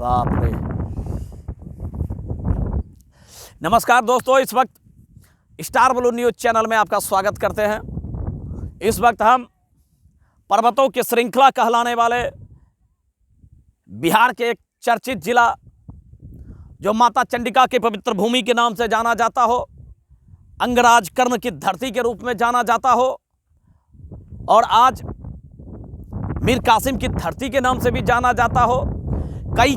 बाप रे। नमस्कार दोस्तों, इस वक्त स्टार ब्लू न्यूज चैनल में आपका स्वागत करते हैं। इस वक्त हम पर्वतों की श्रृंखला कहलाने वाले बिहार के एक चर्चित जिला जो माता चंडिका की पवित्र भूमि के नाम से जाना जाता हो, अंगराज कर्ण की धरती के रूप में जाना जाता हो और आज मीर कासिम की धरती के नाम से भी जाना जाता हो, कई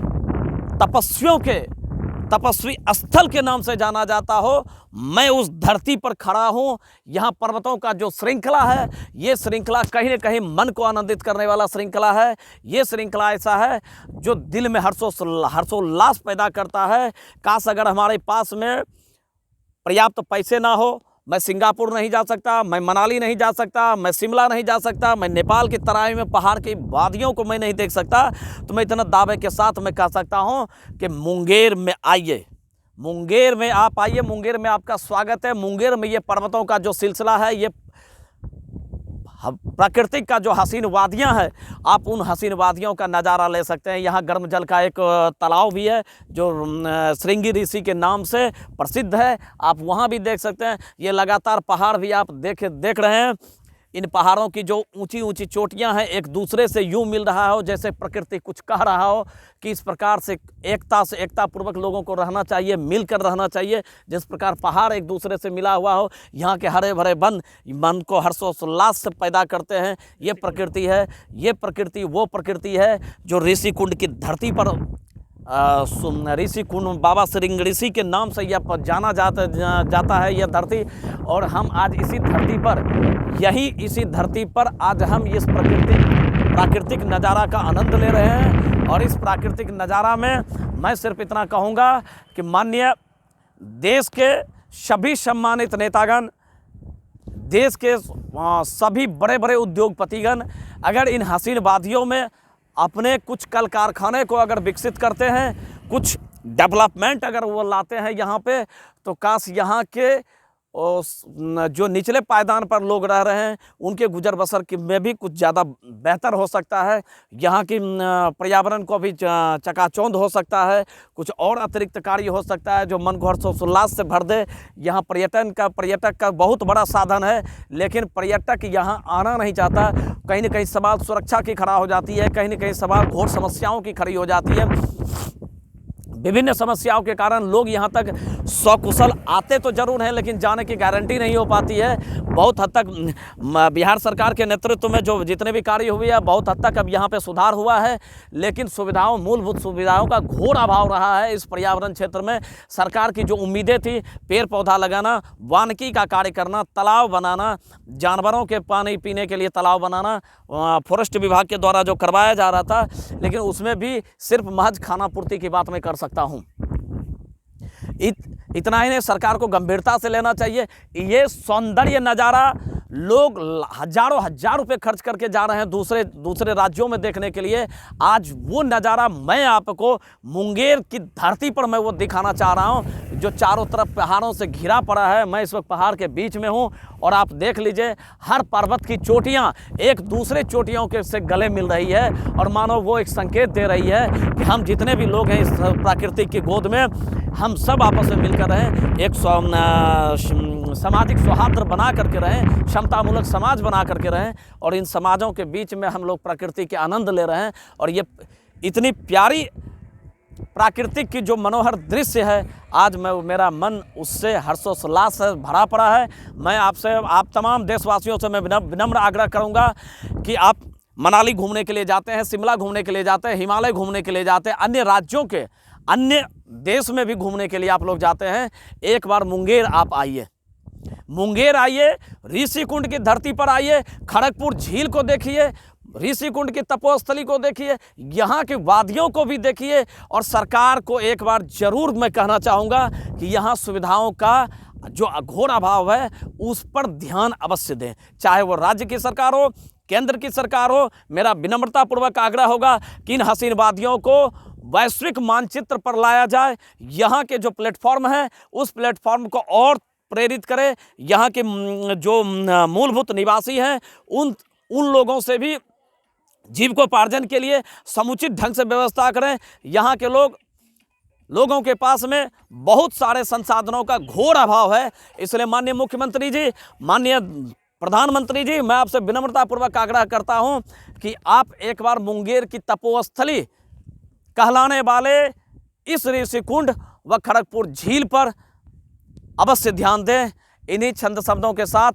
तपस्वियों के तपस्वी स्थल के नाम से जाना जाता हो, मैं उस धरती पर खड़ा हूँ। यहाँ पर्वतों का जो श्रृंखला है, ये श्रृंखला कहीं न कहीं मन को आनंदित करने वाला श्रृंखला है। ये श्रृंखला ऐसा है जो दिल में हर्षोल्लास पैदा करता है। काश अगर हमारे पास में पर्याप्त पैसे ना हो, मैं सिंगापुर नहीं जा सकता, मैं मनाली नहीं जा सकता, मैं शिमला नहीं जा सकता, मैं नेपाल की तराई में पहाड़ की वादियों को मैं नहीं देख सकता, तो मैं इतना दावे के साथ मैं कह सकता हूँ कि मुंगेर में आइए, मुंगेर में आप आइए, मुंगेर में आपका स्वागत है। मुंगेर में ये पर्वतों का जो सिलसिला है, ये प्राकृतिक का जो हसीन वादियाँ हैं, आप उन हसीन वादियों का नज़ारा ले सकते हैं। यहाँ गर्म जल का एक तालाब भी है जो श्रृंगी ऋषि के नाम से प्रसिद्ध है, आप वहाँ भी देख सकते हैं। ये लगातार पहाड़ भी आप देख रहे हैं। इन पहाड़ों की जो ऊंची ऊंची चोटियां हैं, एक दूसरे से यूं मिल रहा हो जैसे प्रकृति कुछ कह रहा हो कि इस प्रकार से एकता पूर्वक लोगों को रहना चाहिए, मिलकर रहना चाहिए। जिस प्रकार पहाड़ एक दूसरे से मिला हुआ हो, यहाँ के हरे भरे वन मन को हर्षोल्लास से पैदा करते हैं। ये प्रकृति है, ये प्रकृति वो प्रकृति है जो ऋषि कुंड की धरती पर ऋषि कुंड बाबा श्रृंग ऋषि के नाम से यह जाना जाता है यह धरती। और हम आज इसी धरती पर आज हम इस प्राकृतिक नज़ारा का आनंद ले रहे हैं। और इस प्राकृतिक नज़ारा में मैं सिर्फ इतना कहूँगा कि माननीय देश के सभी सम्मानित नेतागण, देश के सभी बड़े बड़े उद्योगपतिगण अगर इन हसीन वादियों में अपने कुछ कल कारखाने को अगर विकसित करते हैं, कुछ डेवलपमेंट अगर वो लाते हैं यहाँ पे, तो काश यहाँ के जो निचले पायदान पर लोग रह रहे हैं उनके गुजर बसर की में भी कुछ ज़्यादा बेहतर हो सकता है। यहाँ की पर्यावरण को भी चकाचौंध हो सकता है, कुछ और अतिरिक्त कार्य हो सकता है जो मन को हर्षोल्लास से भर दे। यहाँ पर्यटक का बहुत बड़ा साधन है, लेकिन पर्यटक यहाँ आना नहीं चाहता। कहीं न कहीं सवाल सुरक्षा की खड़ा हो जाती है, कहीं न कहीं सवाल घोर समस्याओं की खड़ी हो जाती है। विभिन्न समस्याओं के कारण लोग यहाँ तक सकुशल आते तो जरूर हैं, लेकिन जाने की गारंटी नहीं हो पाती है। बहुत हद तक बिहार सरकार के नेतृत्व में जो जितने भी कार्य हुए हैं, बहुत हद तक अब यहाँ पे सुधार हुआ है, लेकिन मूलभूत सुविधाओं का घोर अभाव रहा है। इस पर्यावरण क्षेत्र में सरकार की जो उम्मीदें थी, पेड़ पौधा लगाना, वानिकी का कार्य करना, तालाब बनाना, जानवरों के पानी पीने के लिए तालाब बनाना, फॉरेस्ट विभाग के द्वारा जो करवाया जा रहा था, लेकिन उसमें भी सिर्फ महज खाना पूर्ति की बात मैं कर सकता हूँ। इतना ही नहीं, सरकार को गंभीरता से लेना चाहिए। ये सौंदर्य नज़ारा लोग हजार रुपए खर्च करके जा रहे हैं दूसरे राज्यों में देखने के लिए। आज वो नज़ारा मैं आपको मुंगेर की धरती पर मैं वो दिखाना चाह रहा हूँ, जो चारों तरफ पहाड़ों से घिरा पड़ा है। मैं इस वक्त पहाड़ के बीच में हूँ और आप देख लीजिए, हर पर्वत की चोटियाँ एक दूसरे चोटियों के से गले मिल रही है और मानो वो एक संकेत दे रही है कि हम जितने भी लोग हैं इस प्राकृतिक की गोद में, हम सब आपस में मिलकर रहें, एक सामाजिक सौहार्द बना करके रहें, क्षमतामूलक समाज बना करके रहें। और इन समाजों के बीच में हम लोग प्रकृति के आनंद ले रहे हैं। और ये इतनी प्यारी प्राकृतिक की जो मनोहर दृश्य है, आज मेरा मन उससे हर्षोल्लास से भरा पड़ा है। मैं आप तमाम देशवासियों से मैं विनम्र आग्रह करूँगा कि आप मनाली घूमने के लिए जाते हैं, शिमला घूमने के लिए जाते हैं, हिमालय घूमने के लिए जाते हैं, अन्य राज्यों के अन्य देश में भी घूमने के लिए आप लोग जाते हैं, एक बार मुंगेर आप आइए, मुंगेर आइए, ऋषि कुंड की धरती पर आइए, खड़गपुर झील को देखिए, ऋषि कुंड की तपोस्थली को देखिए, यहाँ की वादियों को भी देखिए। और सरकार को एक बार जरूर मैं कहना चाहूँगा कि यहाँ सुविधाओं का जो घोर अभाव है उस पर ध्यान अवश्य दें, चाहे वो राज्य की सरकार हो, केंद्र की सरकार हो। मेरा विनम्रतापूर्वक आग्रह होगा कि इन हसीन वादियों को वैश्विक मानचित्र पर लाया जाए। यहाँ के जो प्लेटफॉर्म है उस प्लेटफॉर्म को और प्रेरित करें। यहाँ के जो मूलभूत निवासी हैं उन लोगों से भी जीविकोपार्जन के लिए समुचित ढंग से व्यवस्था करें। यहाँ के लोगों के पास में बहुत सारे संसाधनों का घोर अभाव है। इसलिए माननीय मुख्यमंत्री जी, माननीय प्रधानमंत्री जी, मैं आपसे विनम्रतापूर्वक आग्रह करता हूं कि आप एक बार मुंगेर की तपोस्थली कहलाने वाले इस ऋषिकुंड व खड़गपुर झील पर अवश्य ध्यान दें। इन्हीं छंद शब्दों के साथ